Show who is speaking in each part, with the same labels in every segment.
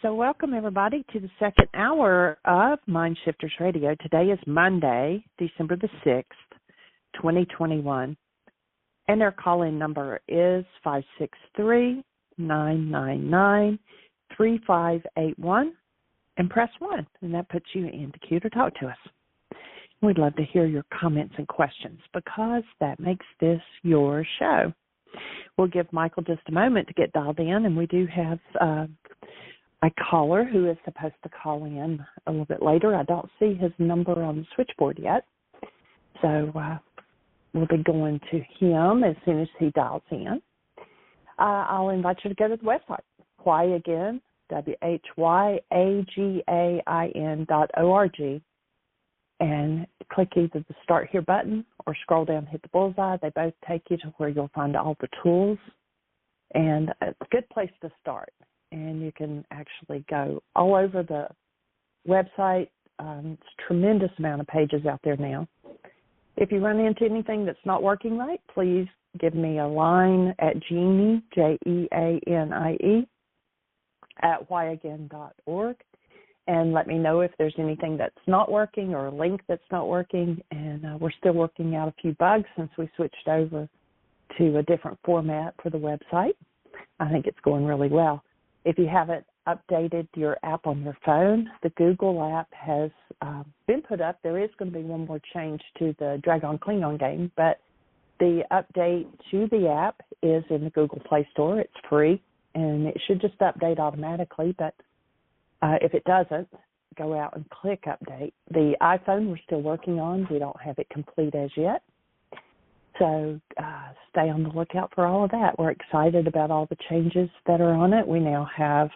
Speaker 1: So welcome, everybody, to the second hour of Mind Shifters Radio. Today is Monday, December the 6th, 2021, and our call-in number is 563-999-3581, and press 1, and that puts you in the queue to talk to us. We'd love to hear your comments and questions because that makes this your show. We'll give Michael just a moment to get dialed in, and we do have a caller who is supposed to call in a little bit later. I don't see his number on the switchboard yet, so we'll be going to him as soon as he dials in. I'll invite you to go to the website, Why Again, WHYAGAIN.org, and click either the Start Here button or scroll down and hit the bullseye. They both take you to where you'll find all the tools, and it's a good place to start. And you can actually go all over the website. It's a tremendous amount of pages out there now. If you run into anything that's not working right, please give me a line at Jeanie, Jeanie, at whyagain.org, and let me know if there's anything that's not working or a link that's not working. And we're still working out a few bugs since we switched over to a different format for the website. I think it's going really well. If you haven't updated your app on your phone, the Google app has been put up. There is going to be one more change to the Dragon Klingon game, but the update to the app is in the Google Play Store. It's free, and it should just update automatically, but if it doesn't, go out and click update. The iPhone we're still working on. We don't have it complete as yet. So stay on the lookout for all of that. We're excited about all the changes that are on it. We now have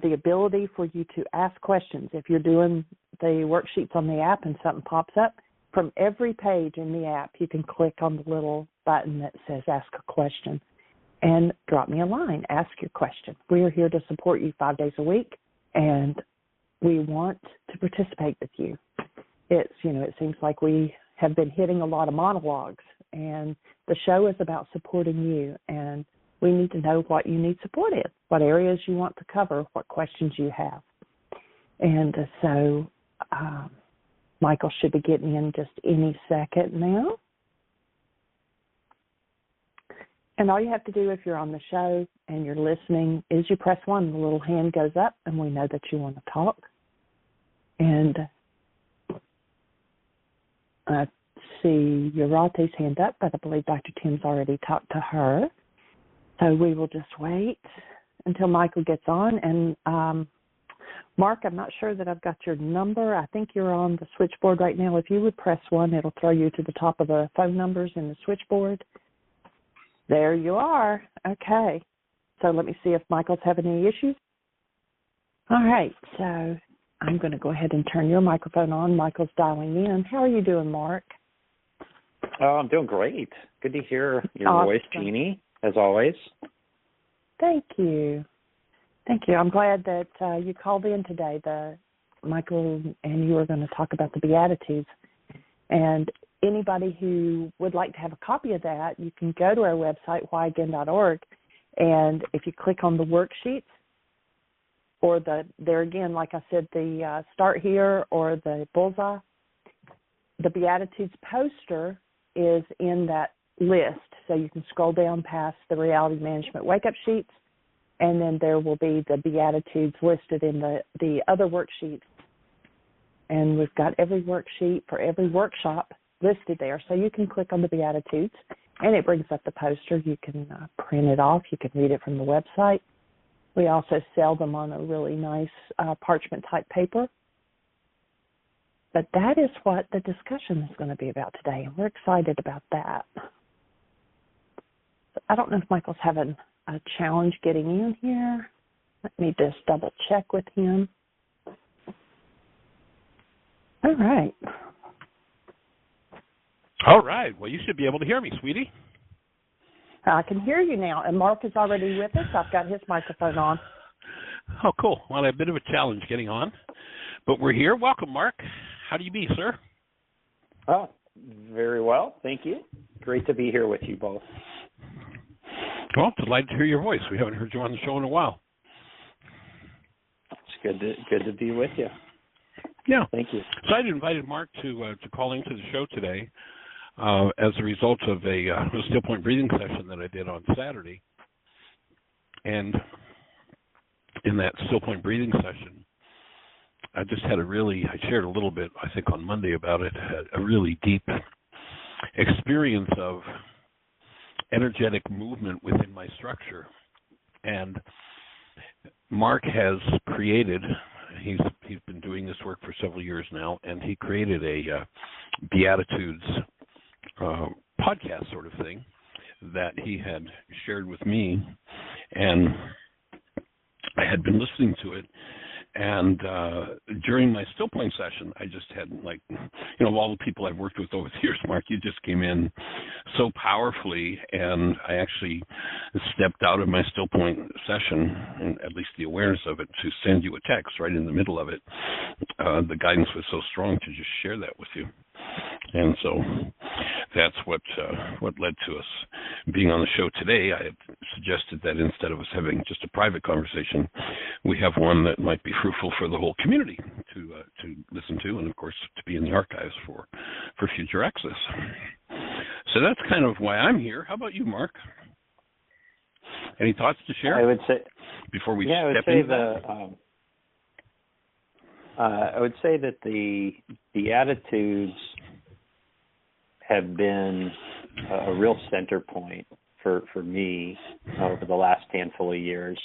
Speaker 1: the ability for you to ask questions. If you're doing the worksheets on the app and something pops up, from every page in the app, you can click on the little button that says Ask a Question and drop me a line. Ask your question. We are here to support you 5 days a week, and we want to participate with you. It seems like we have been hitting a lot of monologues, and the show is about supporting you, and we need to know what you need support in, what areas you want to cover, what questions you have. And so Michael should be getting in just any second now. And all you have to do if you're on the show and you're listening is you press 1, the little hand goes up, and we know that you want to talk. And I see Urate's hand up, but I believe Dr. Tim's already talked to her. So we will just wait until Michael gets on. And Mark, I'm not sure that I've got your number. I think you're on the switchboard right now. If you would press 1, it'll throw you to the top of the phone numbers in the switchboard. There you are. Okay. So let me see if Michael's having any issues. All right. So I'm going to go ahead and turn your microphone on. Michael's dialing in. How are you doing, Mark?
Speaker 2: Oh, I'm doing great. Good to hear your voice, Jeanie, as always.
Speaker 1: Thank you. Thank you. I'm glad that you called in today. Michael and you are going to talk about the Beatitudes. And anybody who would like to have a copy of that, you can go to our website, whyagain.org, and if you click on the worksheets, or there again, like I said, the Start Here or the bullseye, the Beatitudes poster is in that list. So you can scroll down past the Reality Management Wake-Up Sheets, and then there will be the Beatitudes listed in the other worksheets. And we've got every worksheet for every workshop listed there. So you can click on the Beatitudes, and it brings up the poster. You can print it off. You can read it from the website. We also sell them on a really nice parchment-type paper. But that is what the discussion is going to be about today, and we're excited about that. I don't know if Michael's having a challenge getting in here. Let me just double-check with him. All right.
Speaker 3: All right. Well, you should be able to hear me, sweetie.
Speaker 1: I can hear you now, and Mark is already with us. I've got his microphone on.
Speaker 3: Oh, cool. Well, I had a bit of a challenge getting on, but we're here. Welcome, Mark. How do you be, sir?
Speaker 2: Oh, very well. Thank you. Great to be here with you both.
Speaker 3: Well, delighted to hear your voice. We haven't heard you on the show in a while.
Speaker 2: Good to be with you.
Speaker 3: Yeah.
Speaker 2: Thank you.
Speaker 3: So I'd invited Mark to call into the show today as a result of a still point breathing session that I did on Saturday. And in that still point breathing session, I just had I shared a little bit, I think, on Monday about it, had a really deep experience of energetic movement within my structure. And Mark has created, he's been doing this work for several years now, and he created a Beatitudes podcast sort of thing that he had shared with me, and I had been listening to it. And during my still point session, I just had, of all the people I've worked with over the years, Mark, you just came in so powerfully, and I actually stepped out of my still point session, and at least the awareness of it, to send you a text right in the middle of it. The guidance was so strong to just share that with you. And so that's what led to us being on the show today. I had suggested that instead of us having just a private conversation, we have one that might be fruitful for the whole community to listen to, and of course to be in the archives for future access. So that's kind of why I'm here. How about you, Mark? Any thoughts to share?
Speaker 2: I would say
Speaker 3: before we
Speaker 2: I would
Speaker 3: step
Speaker 2: say
Speaker 3: into that?
Speaker 2: I would say that the Beatitudes have been a real center point for me over the last handful of years,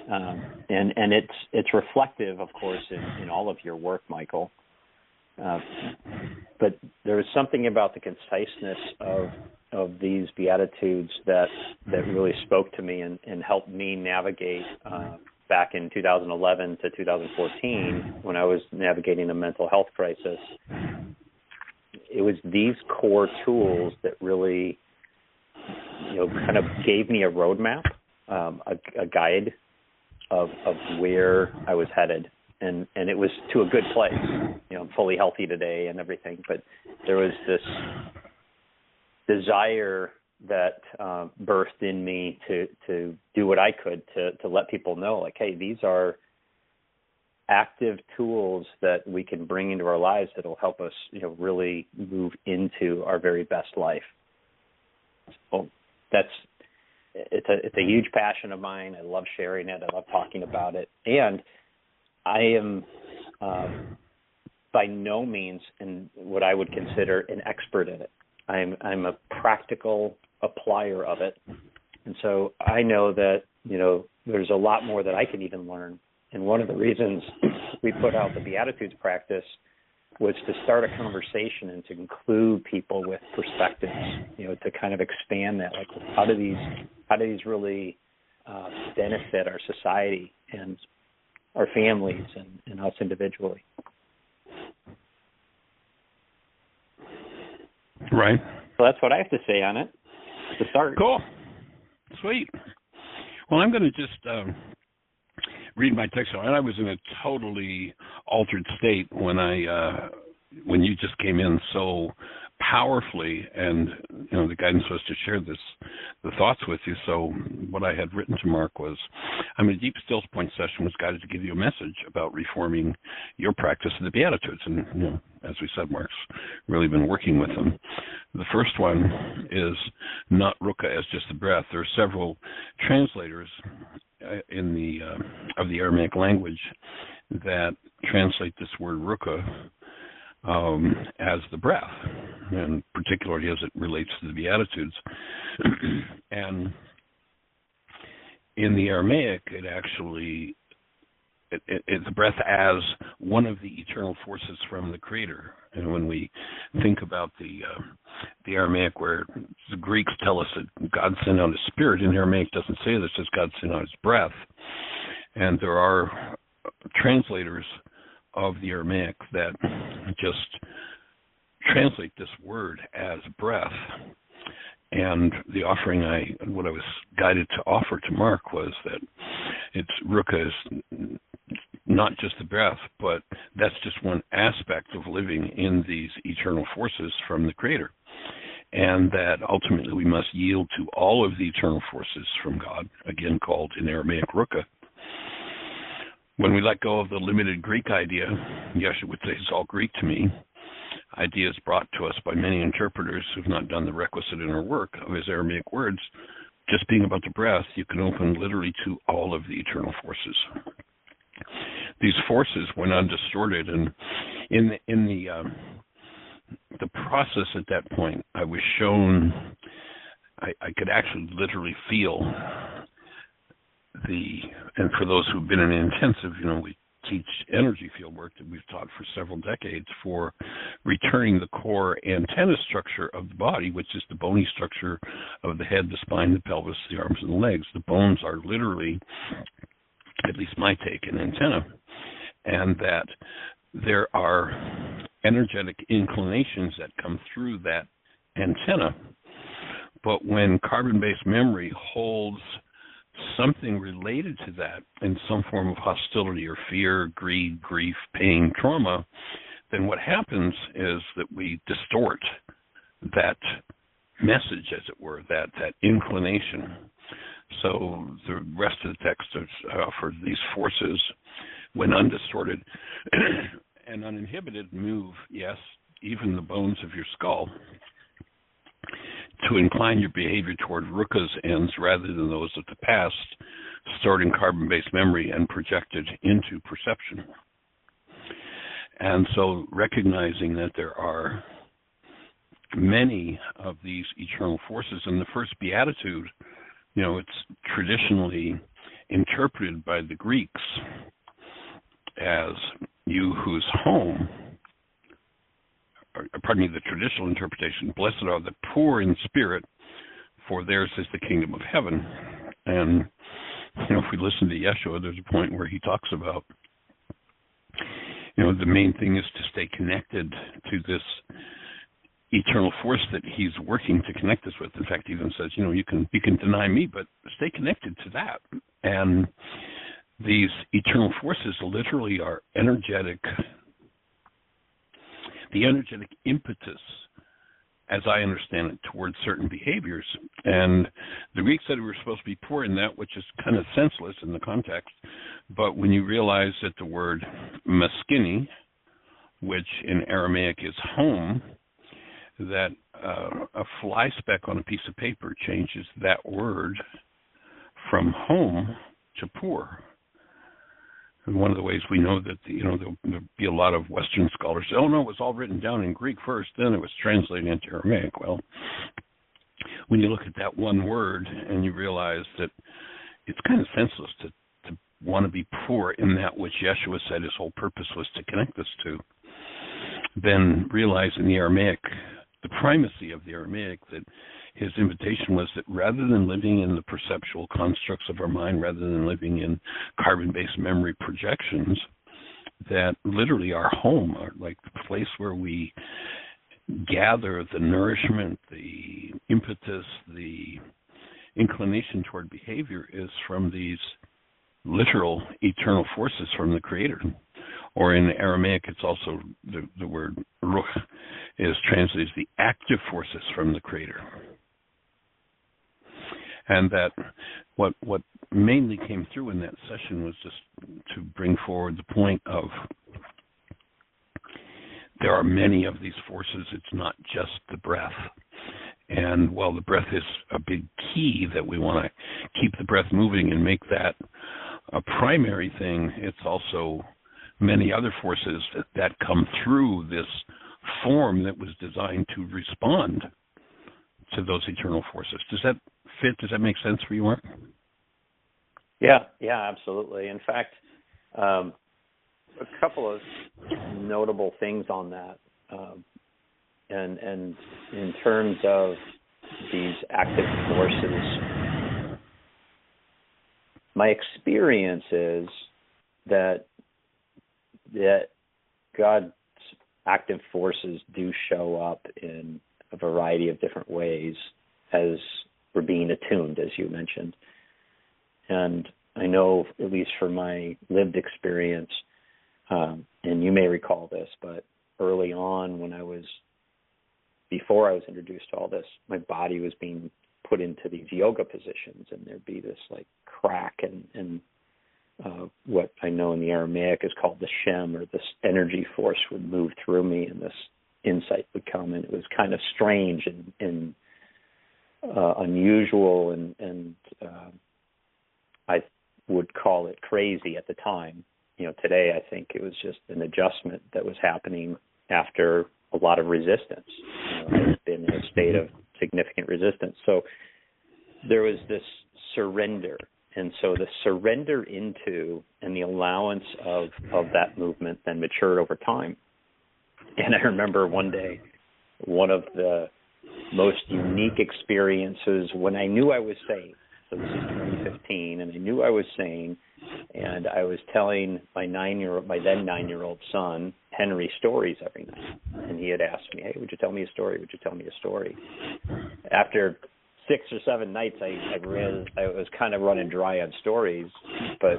Speaker 2: and it's reflective, of course, in all of your work, Michael. But there was something about the conciseness of these Beatitudes that really spoke to me and helped me navigate back in 2011 to 2014 when I was navigating a mental health crisis. It was these core tools that really, kind of gave me a roadmap, a guide of where I was headed. And it was to a good place. I'm fully healthy today and everything, but there was this desire that birthed in me to do what I could to let people know, hey, these are active tools that we can bring into our lives that will help us, really move into our very best life. So it's a huge passion of mine. I love sharing it. I love talking about it. And I am by no means in what I would consider an expert in it. I'm a practical applier of it. And so I know that, there's a lot more that I can even learn. And one of the reasons we put out the Beatitudes practice was to start a conversation and to include people with perspectives, to kind of expand that. How do these really benefit our society and our families and us individually?
Speaker 3: Right.
Speaker 2: So that's what I have to say on it to start.
Speaker 3: Cool. Sweet. Well, I'm going to just read my text. And I was in a totally altered state when you just came in so powerfully, and the guidance was to share the thoughts with you. So what I had written to Mark was, a deep still point session was guided to give you a message about reforming your practice of the Beatitudes. And as we said, Mark's really been working with them. The first one is not Rūkha as just the breath. There are several translators in of the Aramaic language that translate this word Rūkha as the breath, and particularly as it relates to the Beatitudes. And in the Aramaic, it actually it's the breath as one of the eternal forces from the Creator. And when we think about the Aramaic, where the Greeks tell us that God sent out His Spirit, in Aramaic doesn't say this, it says God sent out His breath. And there are translators of the Aramaic that just translate this word as breath. And the offering what I was guided to offer to Mark was that it's Rūkha is not just the breath, but that's just one aspect of living in these eternal forces from the Creator. And that ultimately we must yield to all of the eternal forces from God, again called in Aramaic Rūkha. when we let go of the limited Greek idea, Yeshua would say it's all Greek to me, ideas brought to us by many interpreters who've not done the requisite inner work of his Aramaic words, just being about the breath, you can open literally to all of the eternal forces. These forces, when undistorted, and in the process at that point, I was shown, I could actually literally feel and for those who've been in an intensive, we teach energy field work that we've taught for several decades for returning the core antenna structure of the body, which is the bony structure of the head, the spine, the pelvis, the arms, and the legs. The bones are literally, at least my take, an antenna, and that there are energetic inclinations that come through that antenna. But when carbon-based memory holds something related to that in some form of hostility or fear, greed, grief, pain, trauma, then what happens is that we distort that message, as it were, that inclination. So the rest of the text offers these forces, when undistorted and uninhibited, move, yes, even the bones of your skull, to incline your behavior toward Rūkha's ends rather than those of the past, stored in carbon-based memory and projected into perception. And so recognizing that there are many of these eternal forces, in the first Beatitude, it's traditionally interpreted by the Greeks as you whose home, the traditional interpretation, blessed are the poor in spirit, for theirs is the kingdom of heaven. And, if we listen to Yeshua, there's a point where he talks about, the main thing is to stay connected to this eternal force that he's working to connect us with. In fact, he even says, you can deny me, but stay connected to that. And these eternal forces literally are the energetic impetus, as I understand it, towards certain behaviors. And the Greeks said we were supposed to be poor in that, which is kind of senseless in the context. But when you realize that the word maskini, which in Aramaic is home, that a fly speck on a piece of paper changes that word from home to poor. And one of the ways we know that, there'll be a lot of Western scholars say, oh, no, it was all written down in Greek first, then it was translated into Aramaic. Well, when you look at that one word and you realize that it's kind of senseless to want to be poor in that which Yeshua said his whole purpose was to connect us to, then realize in the Aramaic, the primacy of the Aramaic, that his invitation was that rather than living in the perceptual constructs of our mind, rather than living in carbon-based memory projections, that literally our home, like the place where we gather the nourishment, the impetus, the inclination toward behavior, is from these literal eternal forces from the Creator. Or in Aramaic, it's also the word Rūkha is translated as the active forces from the Creator. And that what mainly came through in that session was just to bring forward the point of there are many of these forces. It's not just the breath. And while the breath is a big key, that we want to keep the breath moving and make that a primary thing, it's also many other forces that come through this form that was designed to respond to those eternal forces. Does that fit? Does that make sense for you, Mark?
Speaker 2: Yeah, absolutely. In fact, a couple of notable things on that, and in terms of these active forces, my experience is that God's active forces do show up in a variety of different ways as we're being attuned, as you mentioned. And I know, at least from my lived experience, and you may recall this, but early on before I was introduced to all this, my body was being put into these yoga positions, and there'd be this like crack and what I know in the Aramaic is called the Shem, or this energy force would move through me, and this insight would come. And it was kind of strange and unusual, and I would call it crazy at the time. Today I think it was just an adjustment that was happening after a lot of resistance. I've been in a state of significant resistance. So there was this surrender. And so the surrender into and the allowance of that movement then matured over time. And I remember one day, one of the most unique experiences when I knew I was sane. So this is 2015, and I knew I was sane, and I was telling my then 9-year-old son, Henry, stories every night. And he had asked me, hey, would you tell me a story? Would you tell me a story? After 6 or 7 nights, I was kind of running dry on stories, but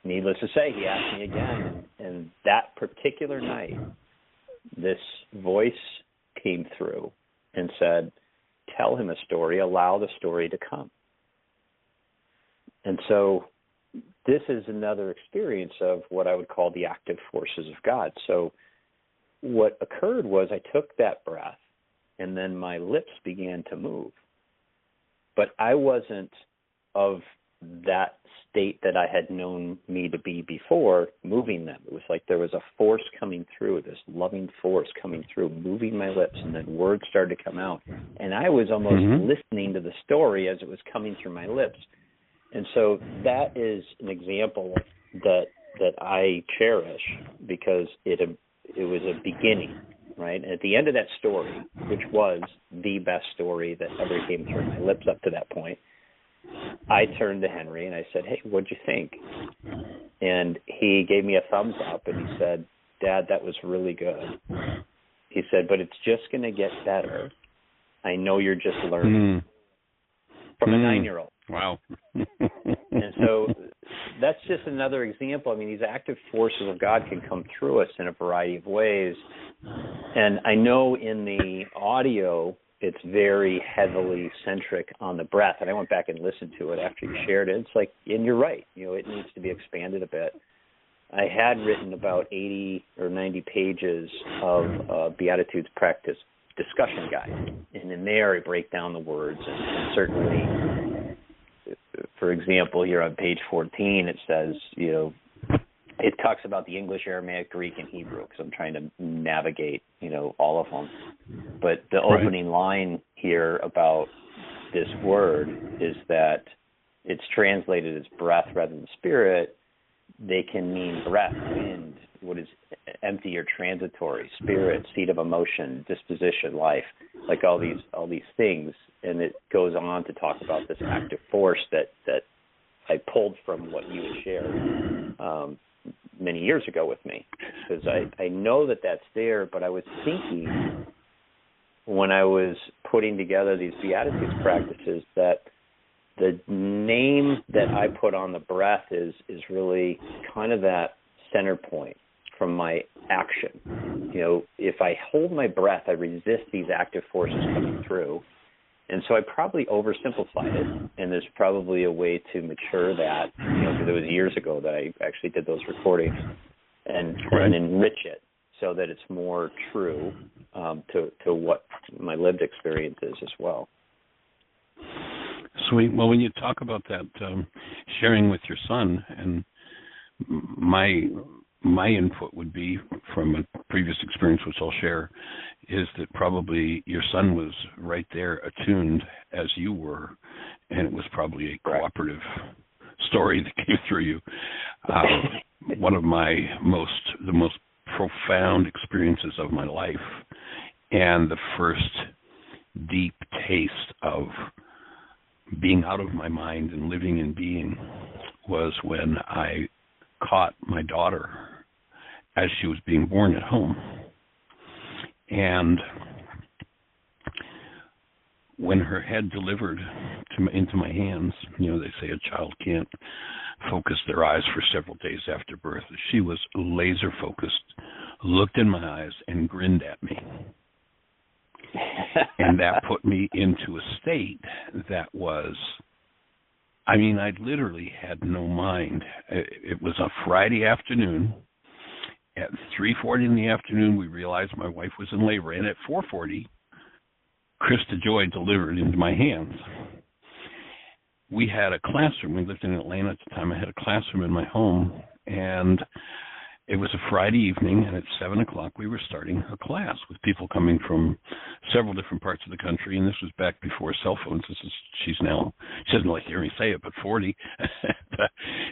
Speaker 2: needless to say, he asked me again. And that particular night, this voice came through and said, tell him a story, allow the story to come. And so this is another experience of what I would call the active forces of God. So what occurred was I took that breath, and then my lips began to move. But I wasn't of that state that I had known me to be before, moving them. It was like there was a force coming through, this loving force coming through, moving my lips, and then words started to come out. And I was almost listening to the story as it was coming through my lips. And so that is an example that I cherish, because it was a beginning, right? And at the end of that story, which was the best story that ever came through my lips up to that point, I turned to Henry and I said, hey, what'd you think? And he gave me a thumbs up and he said, Dad, that was really good. He said, but it's just going to get better. I know you're just learning. From a 9-year-old.
Speaker 3: Wow.
Speaker 2: And so that's just another example. I mean, these active forces of God can come through us in a variety of ways. And I know in the audio, it's very heavily centric on the breath. And I went back and listened to it after you shared it. It's like, and you're right, it needs to be expanded a bit. I had written about 80 or 90 pages of Beatitudes practice discussion guide. And in there, I break down the words. And certainly, for example, here on page 14, it says, it talks about the English, Aramaic, Greek, and Hebrew, because I'm trying to navigate, all of them. But the opening line here about this word is that it's translated as breath rather than spirit. They can mean breath, wind, what is empty or transitory, spirit, seat of emotion, disposition, life, like all these things. And it goes on to talk about this active force that I pulled from what you had shared many years ago with me, because I know that that's there. But I was thinking when I was putting together these Beatitudes practices that the name that I put on the breath is really kind of that center point from my action. If I hold my breath, I resist these active forces coming through. And so I probably oversimplified it, and there's probably a way to mature that. Because it was years ago that I actually did those recordings, and enrich it so that it's more true to what my lived experience is as well.
Speaker 3: Sweet. Well, when you talk about that sharing with your son, and my input would be from a previous experience, which I'll share, is that probably your son was right there attuned as you were, and it was probably a cooperative story that came through you. One of the most profound experiences of my life, and the first deep taste of being out of my mind and living in being, was when I caught my daughter as she was being born at home. And when her head delivered into my hands, they say a child can't focus their eyes for several days after birth. She was laser focused, looked in my eyes, and grinned at me. And that put me into a state that was I mean, I literally had no mind. It was a Friday afternoon. At 3:40 in the afternoon, we realized my wife was in labor, and at 4:40, Krista Joy delivered into my hands. We had a classroom. We lived in Atlanta at the time. I had a classroom in my home, and it was a Friday evening, and at 7 o'clock, we were starting a class with people coming from several different parts of the country, and this was back before cell phones. She doesn't like to hear me say it, but 40.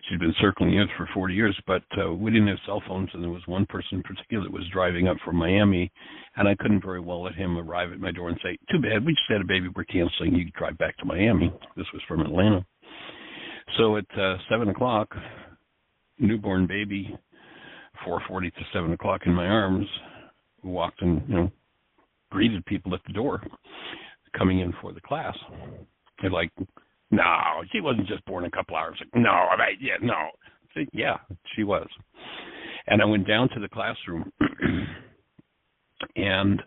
Speaker 3: She's been circling the earth for 40 years, but we didn't have cell phones, and there was one person in particular that was driving up from Miami, and I couldn't very well let him arrive at my door and say, too bad, we just had a baby, we're canceling, you can drive back to Miami. This was from Atlanta. So at 7 o'clock, newborn baby, 4:40 to 7 o'clock in my arms, walked and, greeted people at the door coming in for the class. They're like, no, she wasn't just born a couple hours ago. No, no. I said, yeah, she was. And I went down to the classroom, and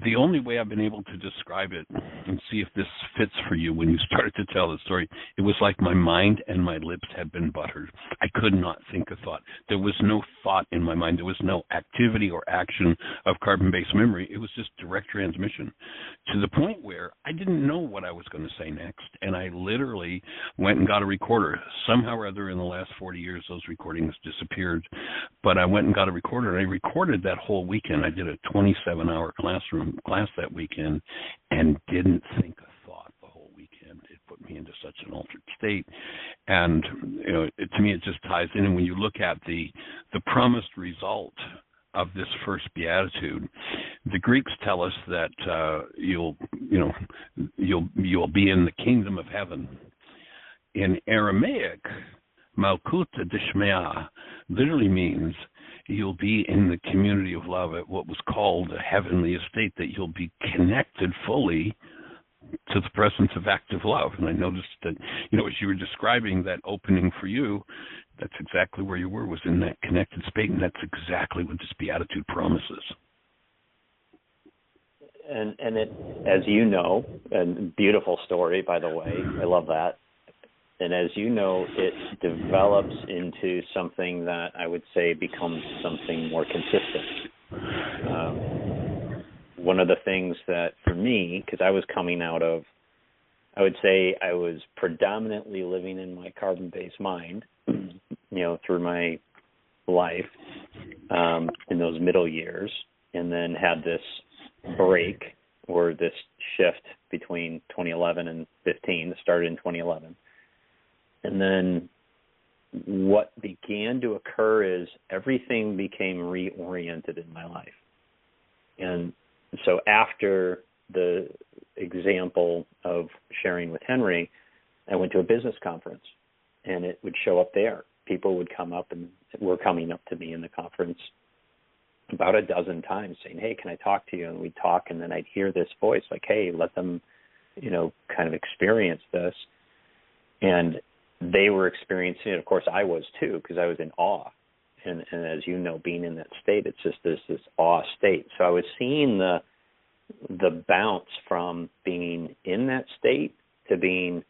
Speaker 3: the only way I've been able to describe it and see if this fits for you when you started to tell the story, it was like my mind and my lips had been buttered. I could not think a thought. There was no thought in my mind. There was no activity or action of carbon-based memory. It was just direct transmission to the point where I didn't know what I was going to say next, and I literally went and got a recorder. Somehow or other in the last 40 years, those recordings disappeared, but I went and got a recorder, and I recorded that whole weekend. I did a 27-hour class that weekend and didn't think a thought the whole weekend. It put me into such an altered state. And, to me, it just ties in. And when you look at the promised result of this first beatitude, the Greeks tell us that you'll be in the kingdom of heaven. In Aramaic, Malkuta Dishmea literally means you'll be in the community of love at what was called a heavenly estate, that you'll be connected fully to the presence of active love. And I noticed that, as you were describing that opening for you, that's exactly where you were, was in that connected state, and that's exactly what this beatitude promises.
Speaker 2: And it, as you know, and beautiful story, by the way, I love that. And as you know, it develops into something that I would say becomes something more consistent. One of the things that for me, because I was coming out of, I would say I was predominantly living in my carbon-based mind, through my life in those middle years, and then had this break or this shift between 2011 and 15 that started in 2011. And then what began to occur is everything became reoriented in my life. And so after the example of sharing with Henry, I went to a business conference, and it would show up there. People would come up and were coming up to me in the conference about a dozen times saying, hey, can I talk to you? And we'd talk, and then I'd hear this voice like, hey, let them, kind of experience this. And they were experiencing it. Of course, I was too, because I was in awe. And as you know, being in that state, it's just this awe state. So I was seeing the bounce from being in that state to being,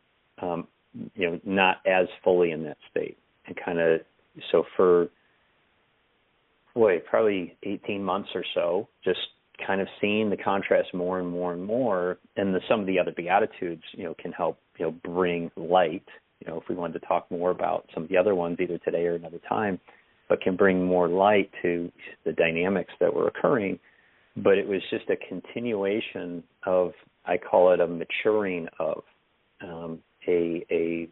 Speaker 2: not as fully in that state. And kind of, so for, probably 18 months or so, just kind of seeing the contrast more and more and more. And some of the other Beatitudes, can help, bring light. If we wanted to talk more about some of the other ones, either today or another time, but can bring more light to the dynamics that were occurring. But it was just a continuation of, I call it a maturing of, a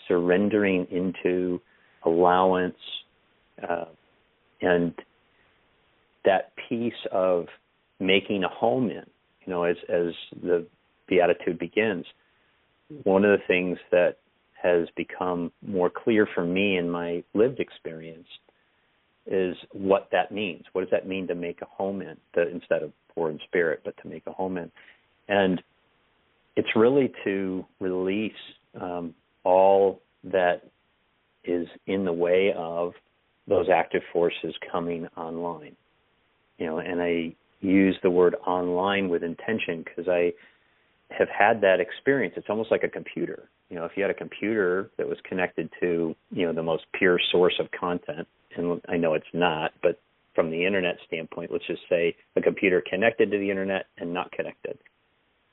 Speaker 2: surrendering into allowance, and that piece of making a home in, as the Beatitude begins. One of the things that has become more clear for me in my lived experience is what that means. What does that mean to make a home in, instead of poor in spirit, but to make a home in? And it's really to release all that is in the way of those active forces coming online. And I use the word online with intention, because have had that experience. It's almost like a computer. If you had a computer that was connected to, the most pure source of content, and I know it's not, but from the internet standpoint, let's just say a computer connected to the internet and not connected.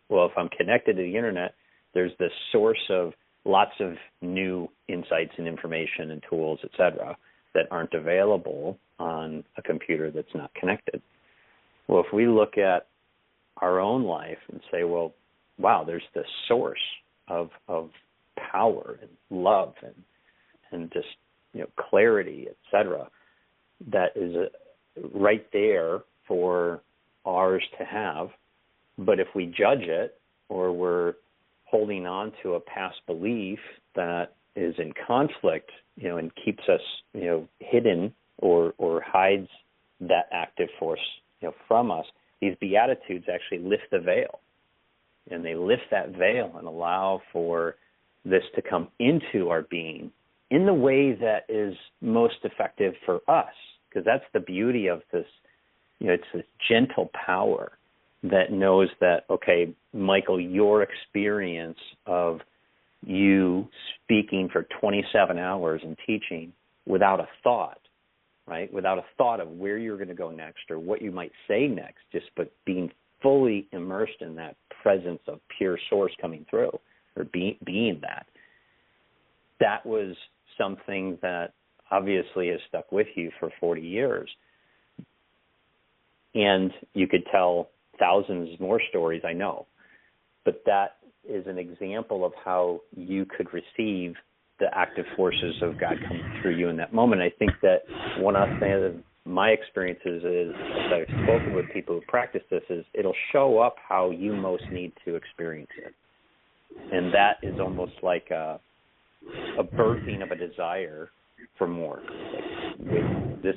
Speaker 2: Well, if I'm connected to the internet, there's this source of lots of new insights and information and tools, et cetera, that aren't available on a computer that's not connected. Well, if we look at our own life and say, well, wow, there's this source of power and love and just clarity, et cetera, that is right there for ours to have. But if we judge it, or we're holding on to a past belief that is in conflict, and keeps us, hidden or hides that active force, from us, these Beatitudes actually lift the veil. And they lift that veil and allow for this to come into our being in the way that is most effective for us. Because that's the beauty of this, it's this gentle power that knows that, okay, Michael, your experience of you speaking for 27 hours and teaching without a thought, right? Without a thought of where you're going to go next or what you might say next, but being fully immersed in that presence of pure source coming through, or being that. That was something that obviously has stuck with you for 40 years. And you could tell thousands more stories, I know. But that is an example of how you could receive the active forces of God coming through you in that moment. I think that one of my experiences is, as I've spoken with people who practice this, is it'll show up how you most need to experience it. And that is almost like a birthing of a desire for more. Like, this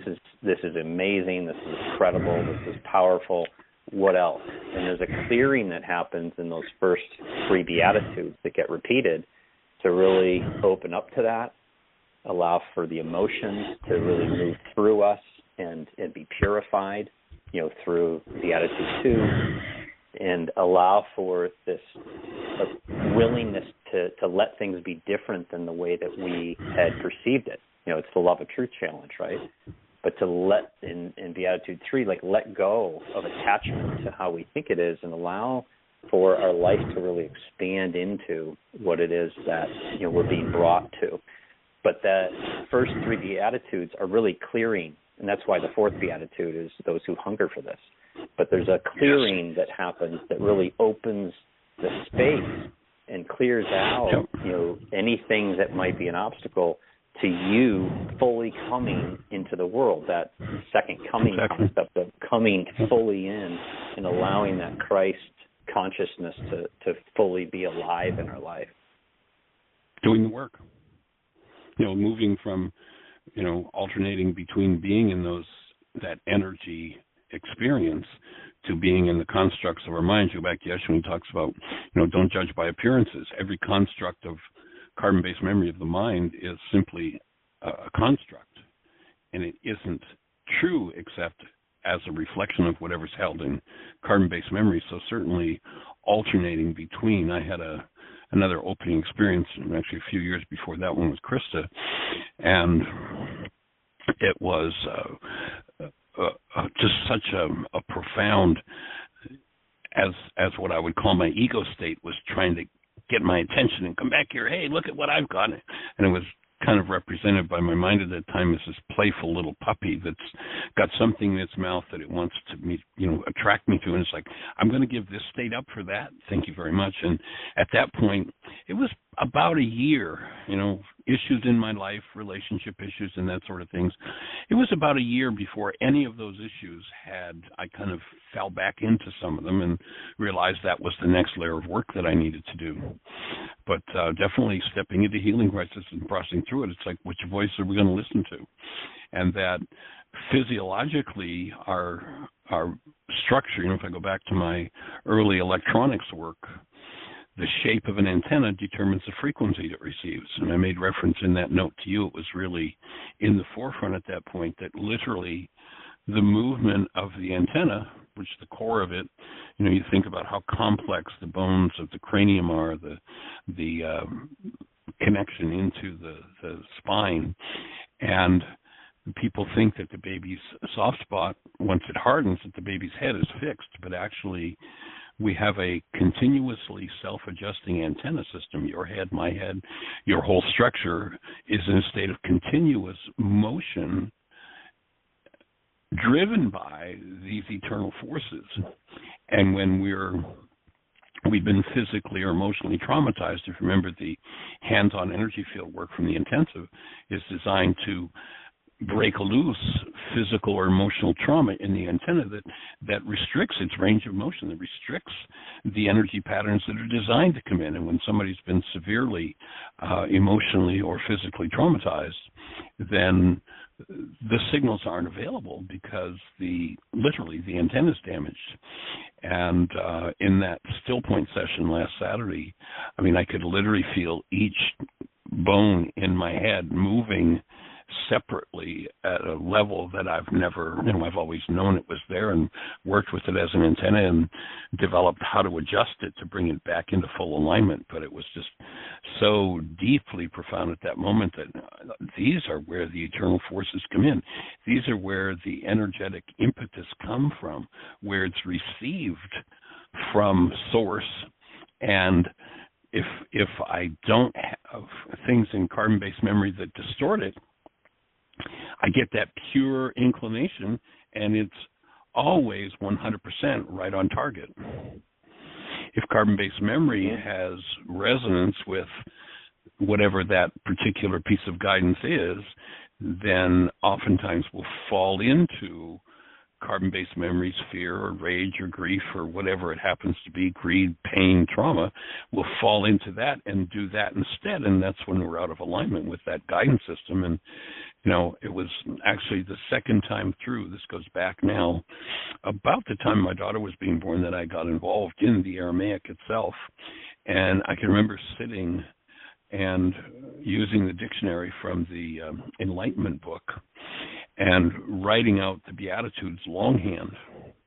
Speaker 2: is amazing, this is incredible, this is powerful, what else? And there's a clearing that happens in those first 3 Beatitudes that get repeated to really open up to that, allow for the emotions to really move through us and be purified, through Beatitude 2, and allow for this willingness to let things be different than the way that we had perceived it. It's the love of truth challenge, right? But to let, in Beatitude 3, let go of attachment to how we think it is and allow for our life to really expand into what it is that, we're being brought to. But the first 3 Beatitudes are really clearing, and that's why the 4th Beatitude is those who hunger for this. But there's a clearing that happens that really opens the space and clears out, anything that might be an obstacle to you fully coming into the world, that second coming concept of coming fully in and allowing that Christ consciousness to fully be alive in our life.
Speaker 3: Doing the work. Moving from, alternating between being in that energy experience to being in the constructs of our minds. You go back to Yeshua when he talks about, don't judge by appearances. Every construct of carbon-based memory of the mind is simply a construct, and it isn't true except as a reflection of whatever's held in carbon-based memory. So certainly alternating between. I had another opening experience, actually a few years before that one with Krista, and it was just such a profound, as what I would call my ego state was trying to get my attention and come back here. Hey, look at what I've got. And it was kind of represented by my mind at that time as this playful little puppy that's got something in its mouth that it wants to attract me to. And it's like, I'm going to give this state up for that. Thank you very much. And at that point, it was about a year, issues in my life, relationship issues and that sort of things. It was about a year before any of those issues I kind of fell back into some of them and realized that was the next layer of work that I needed to do. But definitely stepping into healing crisis and processing through it, it's like, which voice are we going to listen to? And that physiologically our structure, if I go back to my early electronics work, the shape of an antenna determines the frequency it receives. And I made reference in that note to you. It was really in the forefront at that point that literally the movement of the antenna, which is the core of it. You think about how complex the bones of the cranium are, the connection into the spine, and people think that the baby's soft spot, once it hardens, that the baby's head is fixed, but actually we have a continuously self-adjusting antenna system. Your head, my head, your whole structure is in a state of continuous motion driven by these eternal forces. And when we've been physically or emotionally traumatized, if you remember, the hands-on energy field work from the intensive is designed to break loose physical or emotional trauma in the antenna that restricts its range of motion, that restricts the energy patterns that are designed to come in. And when somebody's been severely emotionally or physically traumatized, then the signals aren't available because literally the antenna is damaged. And in that still point session last Saturday, I could literally feel each bone in my head moving separately at a level that I've never, I've always known it was there and worked with it as an antenna and developed how to adjust it to bring it back into full alignment. But it was just so deeply profound at that moment that these are where the eternal forces come in. These are where the energetic impetus come from, where it's received from source. And if I don't have things in carbon-based memory that distort it, I get that pure inclination, and it's always 100% right on target. If carbon-based memory has resonance with whatever that particular piece of guidance is, then oftentimes we'll fall into carbon-based memories, fear or rage or grief or whatever it happens to be, greed, pain, trauma, we'll fall into that and do that instead, and that's when we're out of alignment with that guidance system. And it was actually the second time through, this goes back now, about the time my daughter was being born, that I got involved in the Aramaic itself. And I can remember sitting and using the dictionary from the Enlightenment book and writing out the Beatitudes longhand.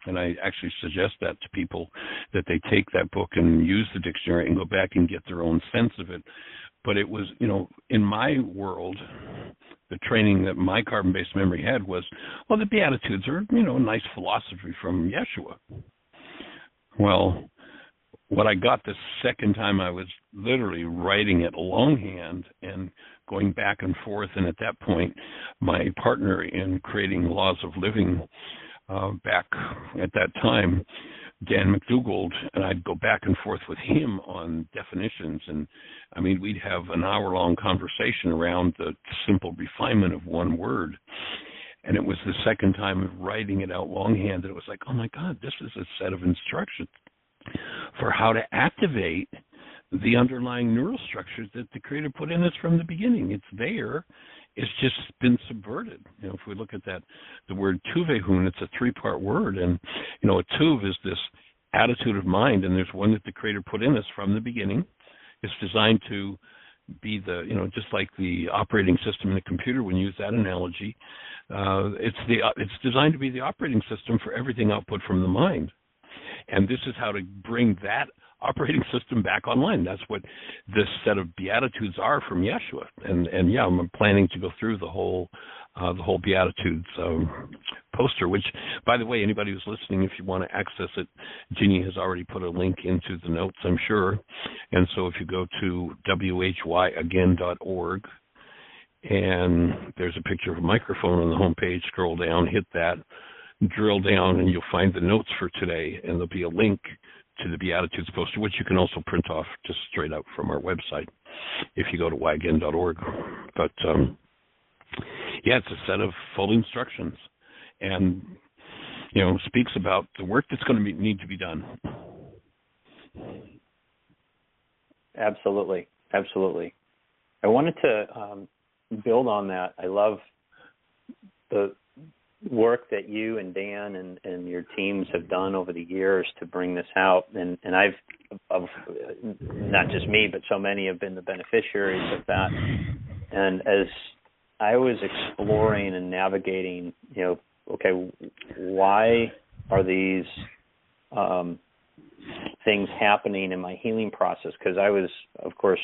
Speaker 3: And I actually suggest that to people, that they take that book and use the dictionary and go back and get their own sense of it. But it was, in my world, the training that my carbon-based memory had was, well, the Beatitudes are, a nice philosophy from Yeshua. Well, what I got the second time, I was literally writing it longhand and going back and forth. And at that point, my partner in creating Laws of Living back at that time, Dan McDougald, and I'd go back and forth with him on definitions. And we'd have an hour-long conversation around the simple refinement of one word. And it was the second time of writing it out longhand that it was like, oh my God, this is a set of instructions for how to activate the underlying neural structures that the Creator put in us from the beginning. It's there. It's just been subverted. If we look at that, the word tuvehun, it's a three-part word. And, a tuv is this attitude of mind, and there's one that the Creator put in us from the beginning. It's designed to be just like the operating system in a computer, when you use that analogy, it's designed to be the operating system for everything output from the mind. And this is how to bring that operating system back online. That's what this set of Beatitudes are from Yeshua. And yeah, I'm planning to go through the whole Beatitudes poster, which, by the way, anybody who's listening, if you want to access it, Jeanie has already put a link into the notes, I'm sure. And so if you go to whyagain.org, and there's a picture of a microphone on the homepage, scroll down, hit that, drill down, and you'll find the notes for today, and there'll be a link to the Beatitudes poster, which you can also print off just straight out from our website if you go to whyagain.org. But yeah, it's a set of full instructions, and speaks about the work that's going to need to be done.
Speaker 2: Absolutely. I wanted to build on that. I love the work that you and Dan and your teams have done over the years to bring this out, and I've not just me, but so many have been the beneficiaries of that. And as I was exploring and navigating, okay, why are these things happening in my healing process? Because I was, of course,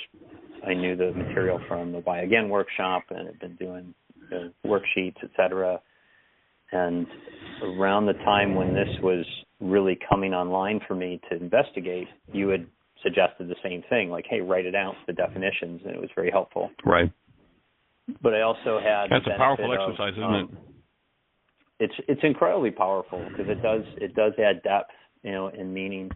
Speaker 2: I knew the material from the Why Again workshop and had been doing the worksheets, et cetera. And around the time when this was really coming online for me to investigate, you had suggested the same thing, like, hey, write it out, the definitions, and it was very helpful.
Speaker 3: Right.
Speaker 2: But I also had
Speaker 3: that's a powerful exercise, isn't
Speaker 2: it? It's incredibly powerful because it does add depth, and meaning.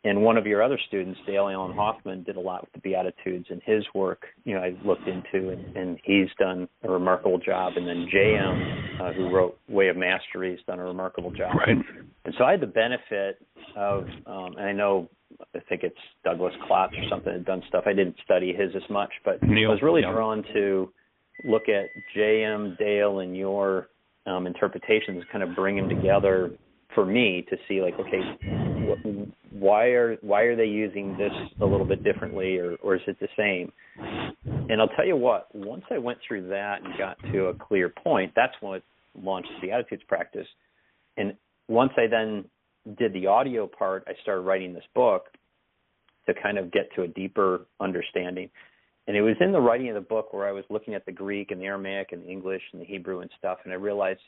Speaker 2: And one of your other students, Dale Allen Hoffman, did a lot with the Beatitudes, and his work, I looked into, and he's done a remarkable job. And then J.M., who wrote Way of Mastery, has done a remarkable job.
Speaker 3: Right.
Speaker 2: And so I had the benefit of, and I think it's Douglas Klotz or something had done stuff. I didn't study his as much, but
Speaker 3: Neil,
Speaker 2: I was really drawn to look at J.M., Dale, and your interpretations, kind of bring them together for me to see, like, okay, why are they using this a little bit differently, or is it the same? And I'll tell you what, once I went through that and got to a clear point, that's what launched the Beatitudes practice. And once I then did the audio part, I started writing this book to kind of get to a deeper understanding. And it was in the writing of the book where I was looking at the Greek and the Aramaic and the English and the Hebrew and stuff, and I realized,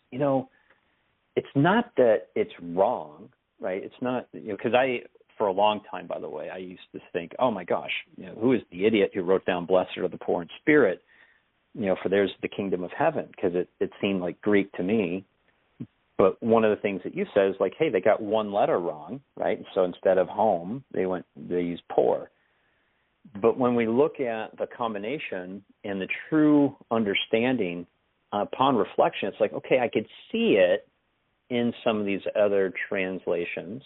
Speaker 2: it's not that it's wrong, right? It's not, because for a long time, by the way, I used to think, oh my gosh, who is the idiot who wrote down blessed are the poor in spirit, for there's the kingdom of heaven, because it seemed like Greek to me. But one of the things that you said is like, hey, they got one letter wrong, right? So instead of home, they used poor. But when we look at the combination and the true understanding upon reflection, it's like, okay, I could see it in some of these other translations,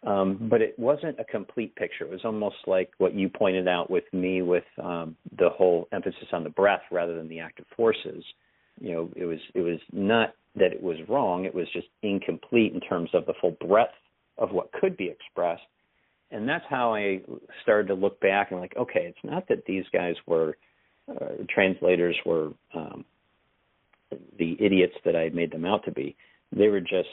Speaker 2: but it wasn't a complete picture. It was almost like what you pointed out with me with the whole emphasis on the breath rather than the active forces. It was not that it was wrong. It was just incomplete in terms of the full breadth of what could be expressed. And that's how I started to look back and like, okay, it's not that these guys were translators were the idiots that I made them out to be. They were just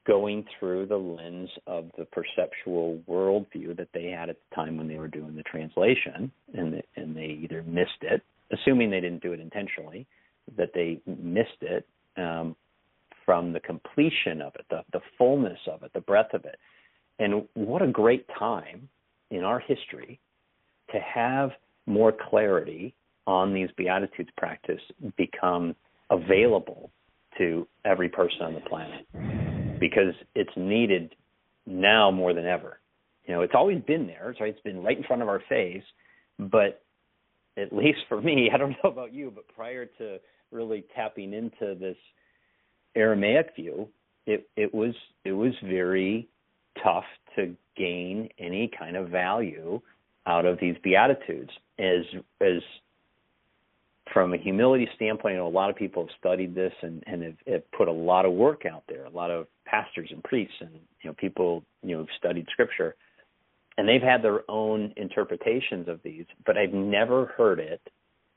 Speaker 2: going through the lens of the perceptual worldview that they had at the time when they were doing the translation, and they either missed it, assuming they didn't do it intentionally, that they missed it from the completion of it, the fullness of it, the breadth of it. And what a great time in our history to have more clarity on these Beatitudes practice become available to every person on the planet, because it's needed now more than ever. It's always been there, right? It's been right in front of our face, but at least for me, I don't know about you, but prior to really tapping into this Aramaic view, it was very tough to gain any kind of value out of these Beatitudes. As from a humility standpoint, a lot of people have studied this and have put a lot of work out there, a lot of pastors and priests and people who've studied Scripture, and they've had their own interpretations of these, but I've never heard it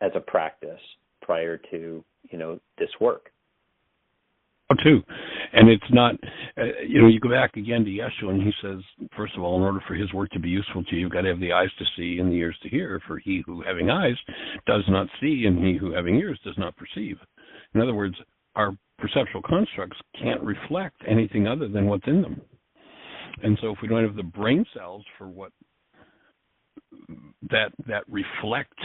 Speaker 2: as a practice prior to this work.
Speaker 3: Too, and it's not. You go back again to Yeshua, and he says, first of all, in order for his work to be useful to you, you've got to have the eyes to see and the ears to hear. For he who having eyes does not see, and he who having ears does not perceive. In other words, our perceptual constructs can't reflect anything other than what's in them. And so, if we don't have the brain cells for what that reflect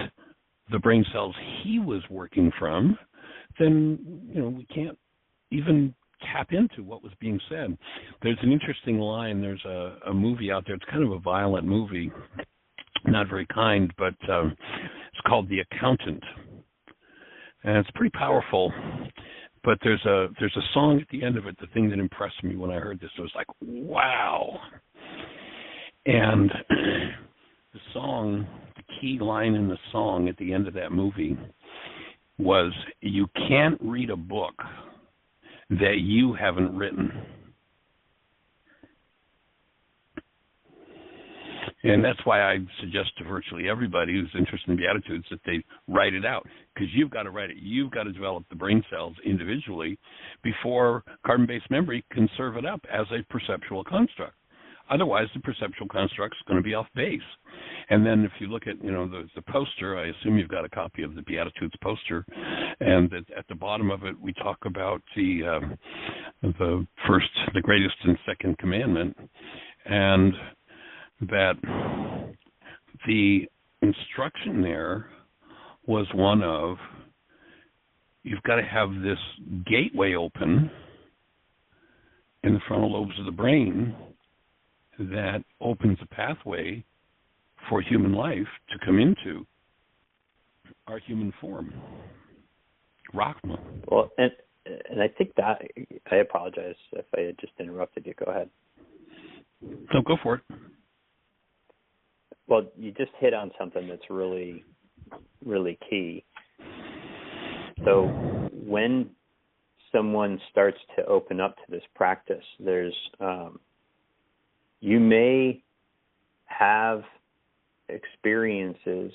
Speaker 3: the brain cells he was working from, then we can't even tap into what was being said. There's an interesting line. There's a movie out there. It's kind of a violent movie, not very kind, but it's called The Accountant, and it's pretty powerful. But there's a song at the end of it. The thing that impressed me when I heard this, it was like, wow. And the song, the key line in the song at the end of that movie was, "You can't read a book that you haven't written." And that's why I suggest to virtually everybody who's interested in Beatitudes that they write it out, because you've got to write it. You've got to develop the brain cells individually before carbon-based memory can serve it up as a perceptual construct. Otherwise, the perceptual construct's going to be off base. And then if you look at, the poster, I assume you've got a copy of the Beatitudes poster, and at the bottom of it, we talk about the greatest and second commandment, and that the instruction there was one of, you've got to have this gateway open in the frontal lobes of the brain that opens a pathway for human life to come into our human form. Rakhma.
Speaker 2: Well, and I think that, I apologize if I had just interrupted you. Go ahead.
Speaker 3: No, go for it.
Speaker 2: Well, you just hit on something that's really, really key. So when someone starts to open up to this practice, there's you may have experiences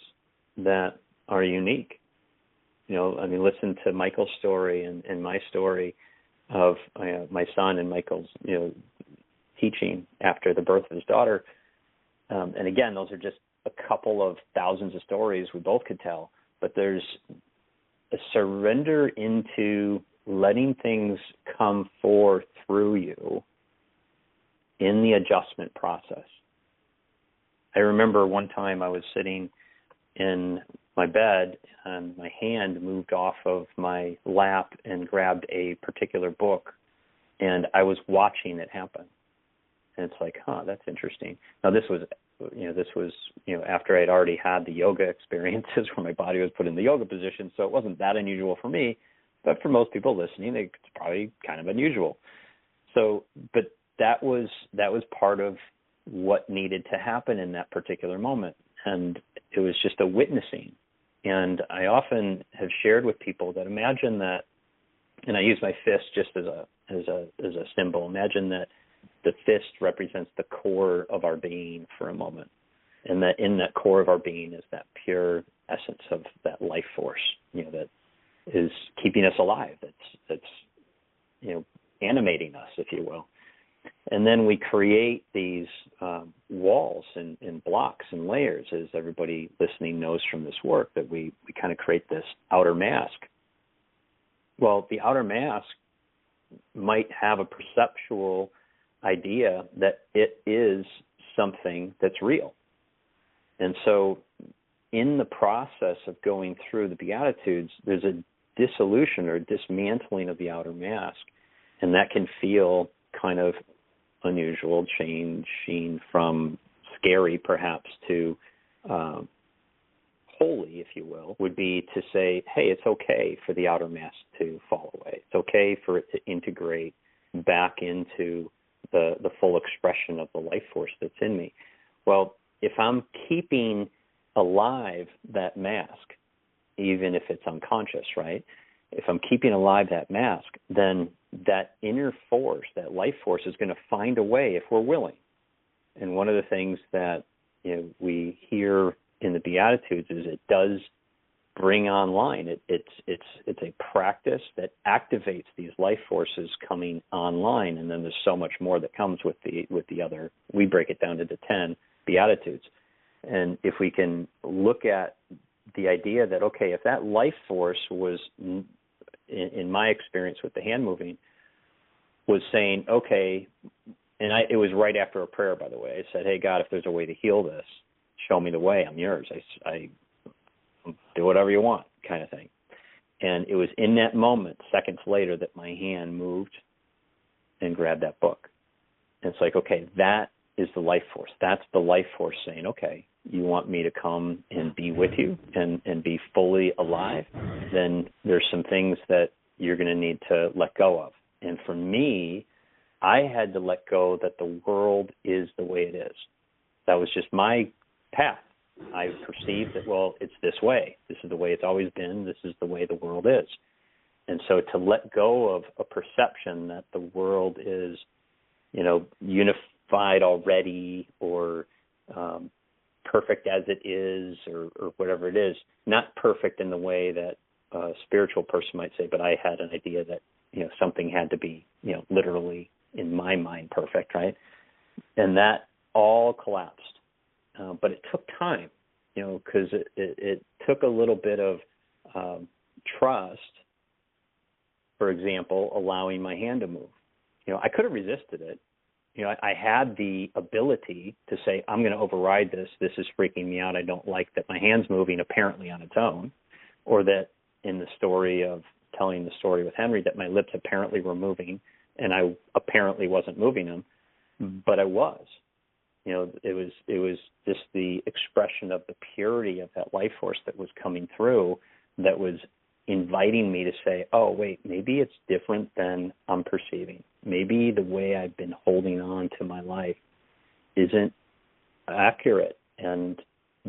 Speaker 2: that are unique. Listen to Michael's story and my story of my son and Michael's, teaching after the birth of his daughter. And again, those are just a couple of thousands of stories we both could tell, but there's a surrender into letting things come forth through you in the adjustment process. I remember one time I was sitting in my bed and my hand moved off of my lap and grabbed a particular book, and I was watching it happen. And it's like, that's interesting. Now this was after I'd already had the yoga experiences where my body was put in the yoga position, so it wasn't that unusual for me, but for most people listening, it's probably kind of unusual. So, but that was part of what needed to happen in that particular moment, and it was just a witnessing. And I often have shared with people that imagine that, and I use my fist just as a symbol. Imagine that the fist represents the core of our being for a moment, and that in that core of our being is that pure essence of that life force, that is keeping us alive. That's animating us, if you will. And then we create these walls and blocks and layers, as everybody listening knows from this work, that we kind of create this outer mask. Well, the outer mask might have a perceptual idea that it is something that's real. And so in the process of going through the Beatitudes, there's a dissolution or dismantling of the outer mask, and that can feel kind of unusual, changing from scary perhaps to holy, if you will, would be to say, hey, it's okay for the outer mask to fall away. It's okay for it to integrate back into the full expression of the life force that's in me. Well, if I'm keeping alive that mask, even if it's unconscious, right? If I'm keeping alive that mask, then that inner force, that life force, is going to find a way if we're willing. And one of the things that we hear in the Beatitudes is it does bring online. It's a practice that activates these life forces coming online, and then there's so much more that comes with the other. We break it down into 10 Beatitudes, and if we can look at the idea that, okay, if that life force was, in my experience with the hand moving, was saying, okay, and it was right after a prayer, by the way. I said, hey, God, if there's a way to heal this, show me the way. I'm yours. I do whatever you want, kind of thing. And it was in that moment, seconds later, that my hand moved and grabbed that book. And it's like, okay, that is the life force. That's the life force saying, okay, you want me to come and be with you and be fully alive, then there's some things that you're going to need to let go of. And for me, I had to let go that the world is the way it is. That was just my path. I perceived that, well, it's this way. This is the way it's always been. This is the way the world is. And so to let go of a perception that the world is, unified already, or perfect as it is or whatever it is. Not perfect in the way that a spiritual person might say, but I had an idea that, something had to be, literally in my mind perfect, right? And that all collapsed. But it took time, because it took a little bit of trust. For example, allowing my hand to move. I could have resisted it. I had the ability to say, I'm going to override this. This is freaking me out. I don't like that my hand's moving apparently on its own, or that in the story of telling the story with Henry, that my lips apparently were moving and I apparently wasn't moving them, but I was. It was just the expression of the purity of that life force that was coming through, that was inviting me to say, oh, wait, maybe it's different than I'm perceiving. Maybe the way I've been holding on to my life isn't accurate. And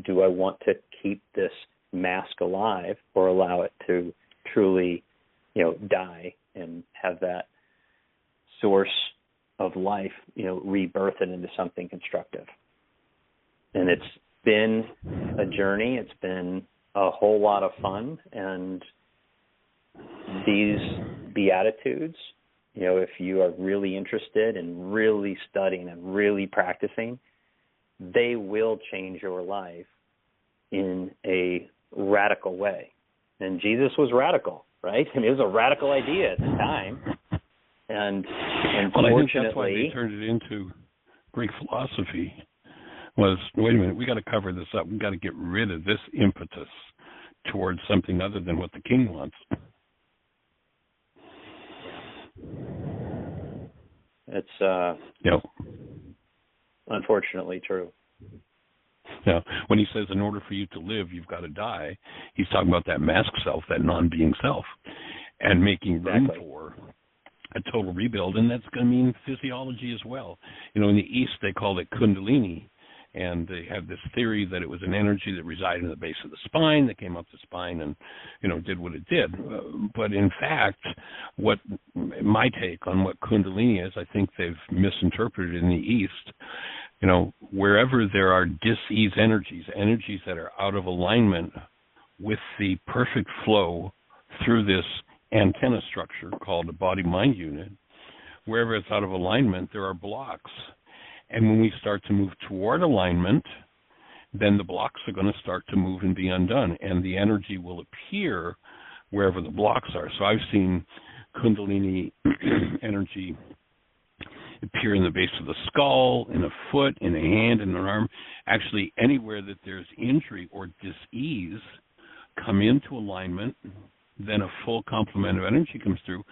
Speaker 2: do I want to keep this mask alive, or allow it to truly, die and have that source of life, rebirth it into something constructive? And it's been a journey. It's been a whole lot of fun. And these Beatitudes, if you are really interested in really studying and really practicing, they will change your life in a radical way. And Jesus was radical, right? I mean, it was a radical idea at the time. And
Speaker 3: well, I think that's why they turned it into Greek philosophy. Was, wait a minute, we got to cover this up. We got to get rid of this impetus towards something other than what the king wants.
Speaker 2: It's unfortunately true.
Speaker 3: Yeah, when he says in order for you to live, you've got to die, he's talking about that mask self, that non-being self, and making room for a total rebuild. And that's going to mean physiology as well. In the East, they called it Kundalini, and they have this theory that it was an energy that resided in the base of the spine, that came up the spine and, did what it did. But in fact, what my take on what Kundalini is, I think they've misinterpreted in the East. Wherever there are dis-ease energies that are out of alignment with the perfect flow through this antenna structure called a body-mind unit, wherever it's out of alignment, there are blocks. And when we start to move toward alignment, then the blocks are going to start to move and be undone, and the energy will appear wherever the blocks are. So I've seen Kundalini energy appear in the base of the skull, in a foot, in a hand, in an arm. Actually, anywhere that there's injury or dis-ease, come into alignment, then a full complement of energy comes through,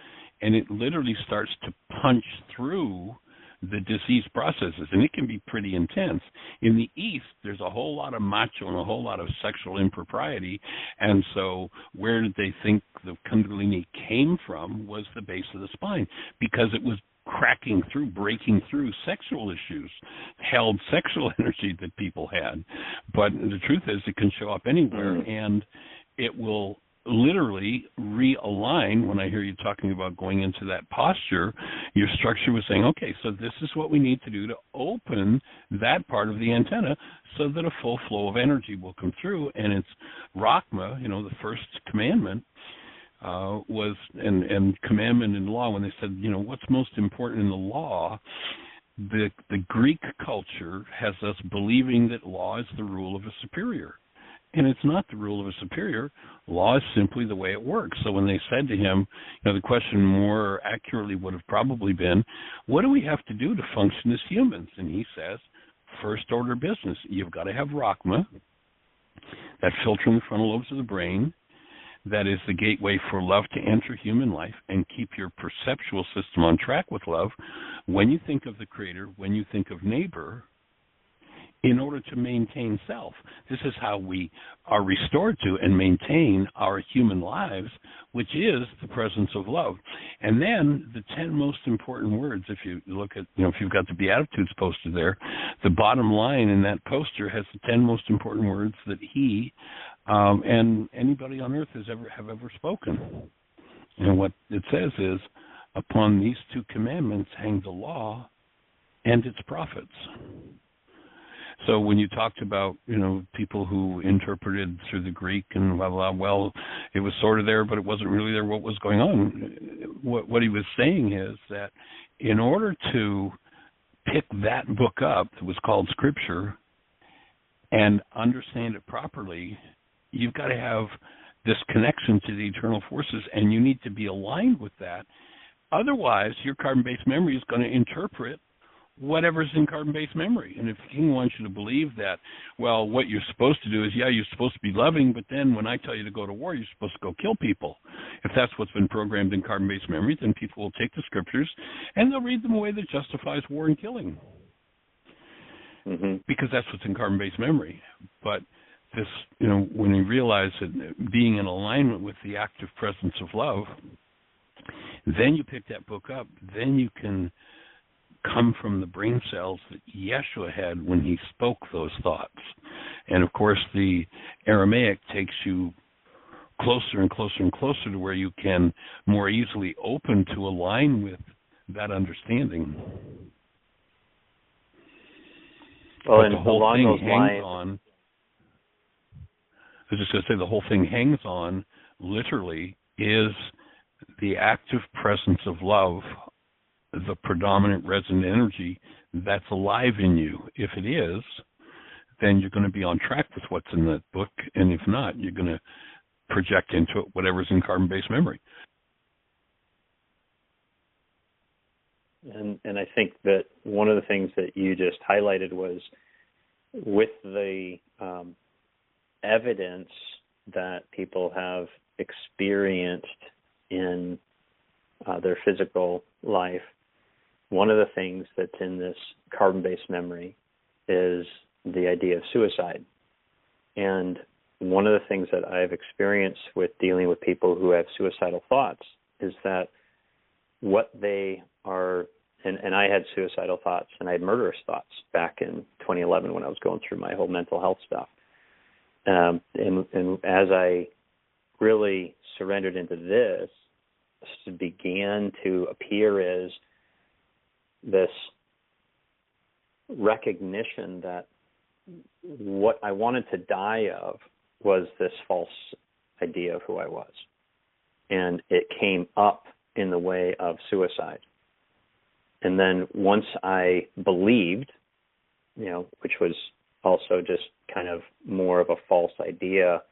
Speaker 3: and it literally starts to punch through the disease processes, and it can be pretty intense. In the East, there's a whole lot of macho and a whole lot of sexual impropriety, and so where did they think the Kundalini came from was the base of the spine, because it was cracking through, breaking through sexual issues, held sexual energy that people had. But the truth is it can show up anywhere, and it will literally realign. When I hear you talking about going into that posture, your structure was saying, okay, so this is what we need to do to open that part of the antenna so that a full flow of energy will come through. And it's Rakhma, the first commandment, was and commandment in law, when they said, what's most important in the law, the Greek culture has us believing that law is the rule of a superior. And it's not the rule of a superior. Law is simply the way it works. So when they said to him, the question more accurately would have probably been, what do we have to do to function as humans? And he says, first order business. You've got to have Rakhma, that filter in the frontal lobes of the brain, that is the gateway for love to enter human life, and keep your perceptual system on track with love when you think of the Creator, when you think of neighbor, in order to maintain self. This is how we are restored to and maintain our human lives, which is the presence of love. And then the 10 most important words, if you look at, if you've got the Beatitudes posted there, the bottom line in that poster has the 10 most important words that he and anybody on earth have ever spoken. And what it says is, upon these 2 commandments hang the law and its prophets. So when you talked about, people who interpreted through the Greek and blah, blah, well, it was sort of there, but it wasn't really there what was going on. What he was saying is that in order to pick that book up that was called Scripture and understand it properly, you've got to have this connection to the eternal forces, and you need to be aligned with that. Otherwise, your carbon-based memory is going to interpret whatever's in carbon-based memory. And if King wants you to believe that, well, what you're supposed to do is, you're supposed to be loving, but then when I tell you to go to war, you're supposed to go kill people. If that's what's been programmed in carbon-based memory, then people will take the Scriptures and they'll read them a way that justifies war and killing. Because that's what's in carbon-based memory. But this, when you realize that being in alignment with the active presence of love, then you pick that book up, then you can come from the brain cells that Yeshua had when he spoke those thoughts. And of course, the Aramaic takes you closer and closer and closer to where you can more easily open to align with that understanding.
Speaker 2: Well,
Speaker 3: and the whole thing hangs on. I was just going to say, the whole thing hangs on, literally, is the active presence of love, the predominant resonant energy that's alive in you. If it is, then you're going to be on track with what's in that book, and if not, you're going to project into it whatever's in carbon-based memory.
Speaker 2: And I think that one of the things that you just highlighted was with the evidence that people have experienced in their physical life, one of the things that's in this carbon-based memory is the idea of suicide. And one of the things that I've experienced with dealing with people who have suicidal thoughts is that what they are, and I had suicidal thoughts and I had murderous thoughts back in 2011 when I was going through my whole mental health stuff. And as I really surrendered into this, began to appear as this recognition that what I wanted to die of was this false idea of who I was. And it came up in the way of suicide. And then once I believed, which was also just kind of more of a false idea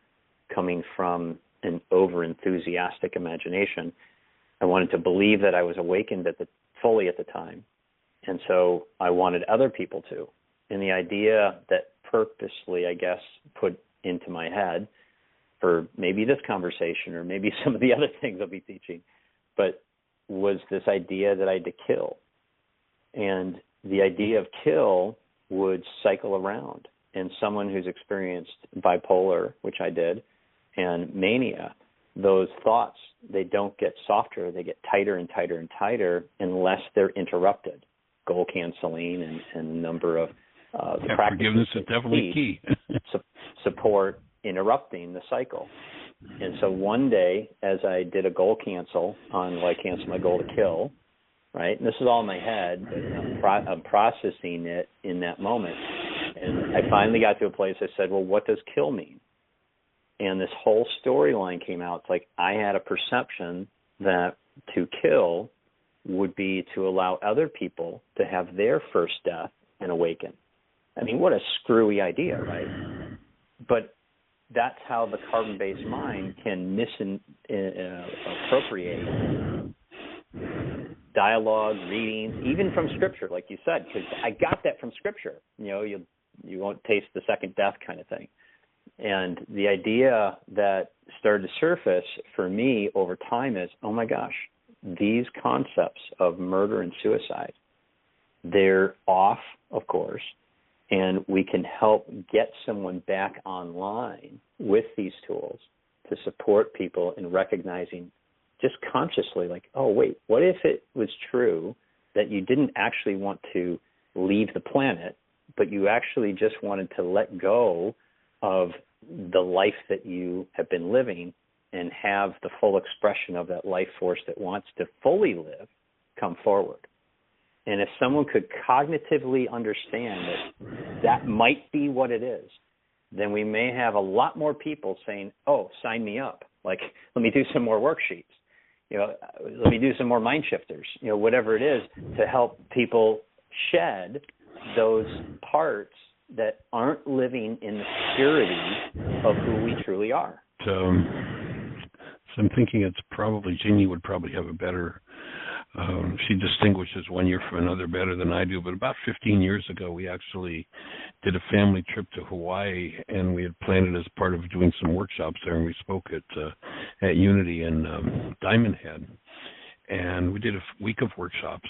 Speaker 2: coming from an over-enthusiastic imagination, I wanted to believe that I was awakened fully at the time. And so I wanted other people to. And the idea that purposely, I guess, put into my head for maybe this conversation or maybe some of the other things I'll be teaching, but was this idea that I had to kill. And the idea of kill would cycle around. And someone who's experienced bipolar, which I did, and mania, those thoughts, they don't get softer, they get tighter and tighter and tighter unless they're interrupted. Goal canceling and a number of the practices.
Speaker 3: Forgiveness is definitely key.
Speaker 2: Support interrupting the cycle. And so one day, as I did a goal cancel on, I canceled my goal to kill, right? And this is all in my head, but I'm processing it in that moment. And I finally got to a place I said, well, what does kill mean? And this whole storyline came out. It's like I had a perception that to kill would be to allow other people to have their first death and awaken. I mean, what a screwy idea, right? But that's how the carbon-based mind can misappropriate dialogue, readings, even from Scripture, like you said, because I got that from Scripture. You won't taste the second death kind of thing. And the idea that started to surface for me over time is, oh my gosh, these concepts of murder and suicide, they're off, of course, and we can help get someone back online with these tools to support people in recognizing just consciously, like, oh, wait, what if it was true that you didn't actually want to leave the planet, but you actually just wanted to let go of the life that you have been living and have the full expression of that life force that wants to fully live come forward. And if someone could cognitively understand that might be what it is, then we may have a lot more people saying, oh, sign me up. Like, let me do some more worksheets. Let me do some more mind shifters, whatever it is, to help people shed those parts that aren't living in the purity of who we truly are.
Speaker 3: So I'm thinking it's probably, Jeanie would probably have a better, she distinguishes one year from another better than I do, but about 15 years ago, we actually did a family trip to Hawaii, and we had planned it as part of doing some workshops there, and we spoke at Unity in Diamond Head, and we did a week of workshops,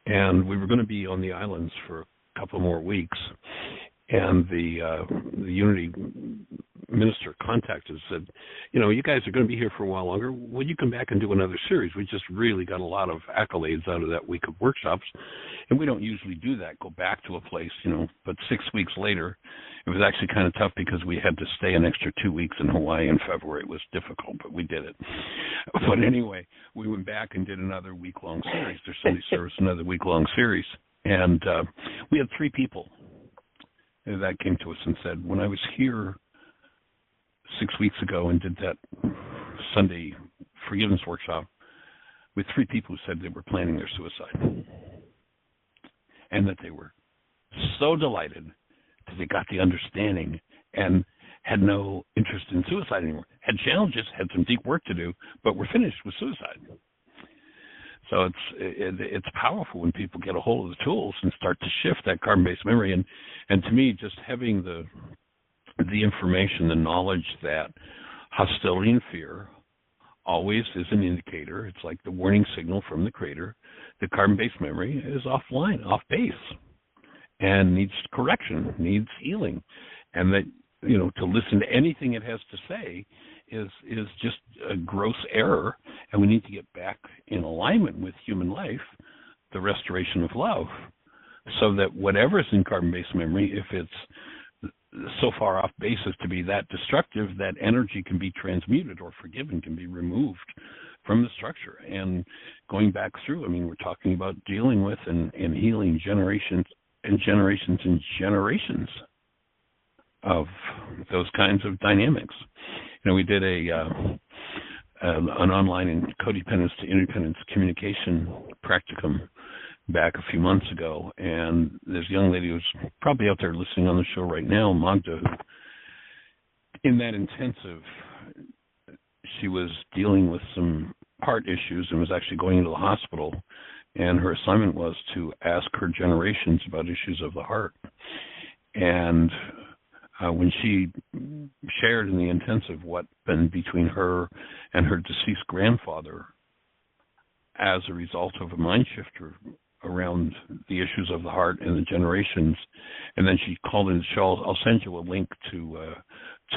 Speaker 3: and we were going to be on the islands for a couple more weeks, and the Unity minister contacted us and said, you guys are going to be here for a while longer. Would you come back and do another series? We just really got a lot of accolades out of that week of workshops, and we don't usually do that, go back to a place, But 6 weeks later, it was actually kind of tough because we had to stay an extra 2 weeks in Hawaii in February. It was difficult, but we did it. But anyway, we went back and did another week-long series. There's Sunday service, another week-long series. And we had 3 people that came to us and said, when I was here 6 weeks ago and did that Sunday forgiveness workshop, with 3 people who said they were planning their suicide, and that they were so delighted that they got the understanding and had no interest in suicide anymore, had challenges, had some deep work to do, but were finished with suicide. So it's powerful when people get a hold of the tools and start to shift that carbon-based memory. And to me, just having the information, the knowledge that hostility and fear always is an indicator. It's like the warning signal from the creator. The carbon-based memory is offline, off base, and needs correction, needs healing. And that, to listen to anything it has to say is just a gross error, and we need to get back in alignment with human life, the restoration of love, so that whatever's in carbon-based memory, if it's so far off base as to be that destructive, that energy can be transmuted or forgiven, can be removed from the structure. And going back through, we're talking about dealing with and healing generations and generations and generations of those kinds of dynamics. We did an online codependence to interdependence communication practicum back a few months ago, and there's a young lady who's probably out there listening on the show right now, Magda, who in that intensive, she was dealing with some heart issues and was actually going into the hospital, and her assignment was to ask her generations about issues of the heart. And when she shared in the intensive what been between her and her deceased grandfather as a result of a mind shifter around the issues of the heart and the generations, and then she called in the show. I'll send you a link to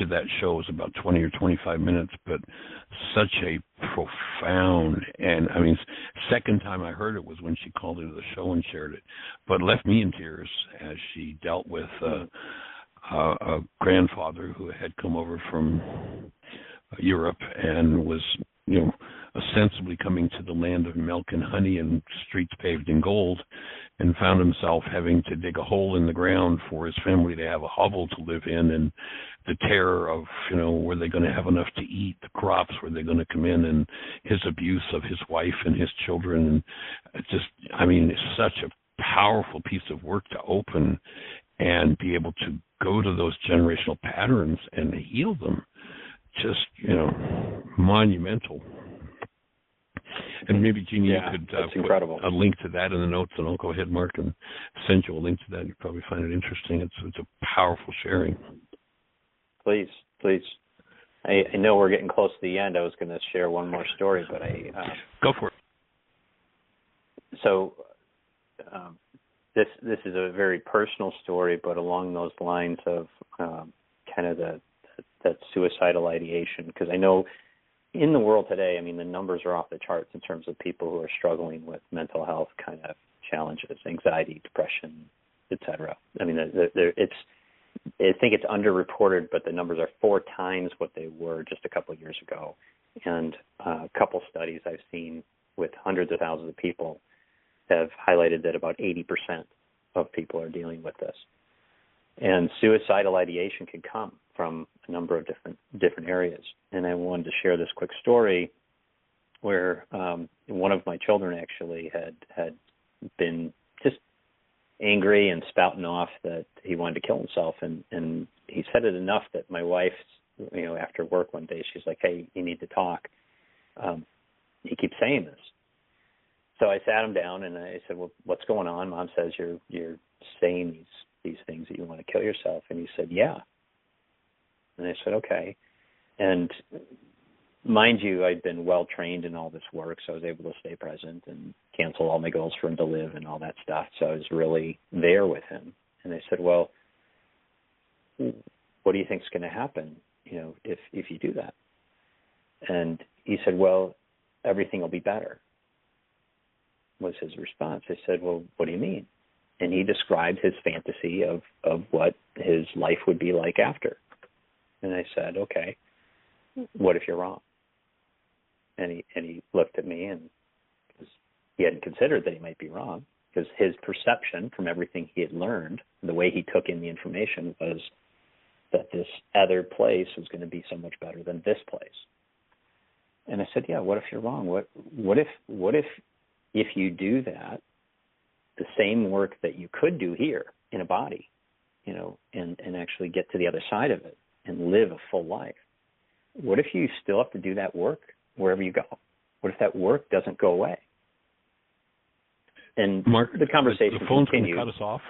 Speaker 3: that show. It was about 20 or 25 minutes, but such a profound, and second time I heard it was when she called into the show and shared it, but left me in tears as she dealt with a grandfather who had come over from Europe and was, ostensibly coming to the land of milk and honey and streets paved in gold, and found himself having to dig a hole in the ground for his family to have a hovel to live in, and the terror of, were they going to have enough to eat, the crops, were they going to come in, and his abuse of his wife and his children. And it's such a powerful piece of work to open and be able to go to those generational patterns and heal them. Just, monumental. And maybe, Jeanie, you could put a link to that in the notes, and I'll go ahead, Mark, and send you a link to that. You'll probably find it interesting. It's a powerful sharing.
Speaker 2: Please. I know we're getting close to the end. I was going to share one more story, but
Speaker 3: go for it.
Speaker 2: So this is a very personal story, but along those lines of kind of that suicidal ideation, because I know in the world today, the numbers are off the charts in terms of people who are struggling with mental health kind of challenges, anxiety, depression, etc. I think it's underreported, but the numbers are 4 times what they were just a couple of years ago. And a couple studies I've seen with hundreds of thousands of people have highlighted that about 80% of people are dealing with this. And suicidal ideation can come from a number of different areas. And I wanted to share this quick story where one of my children actually had been just angry and spouting off that he wanted to kill himself. And he said it enough that my wife, after work one day, she's like, "Hey, you need to talk. He keeps saying this." So I sat him down and I said, "Well, what's going on?" Mom says, you're saying these things that you want to kill yourself. And he said, "Yeah." And I said, "Okay." And mind you, I'd been well trained in all this work, so I was able to stay present and cancel all my goals for him to live and all that stuff. So I was really there with him. And I said, "Well, what do you think is going to happen, if you do that?" And he said, "Well, everything will be better," was his response. I said, "Well, what do you mean?" And he described his fantasy of what his life would be like after. And I said, "Okay, what if you're wrong?" And he looked at me, and he hadn't considered that he might be wrong, because his perception from everything he had learned, the way he took in the information, was that this other place was going to be so much better than this place. And I said, "Yeah, what if you're wrong? What if you do that, the same work that you could do here in a body, and actually get to the other side of it and live a full life? What if you still have to do that work wherever you go? What if that work doesn't go away?" And
Speaker 3: Mark,
Speaker 2: the conversation
Speaker 3: the phone's
Speaker 2: continued.
Speaker 3: going to cut us off.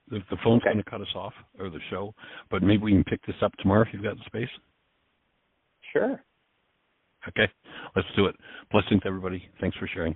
Speaker 3: The phone's going to cut us off, or the show. But maybe we can pick this up tomorrow if you've got the space.
Speaker 2: Sure.
Speaker 3: Okay, let's do it. Blessings, everybody. Thanks for sharing.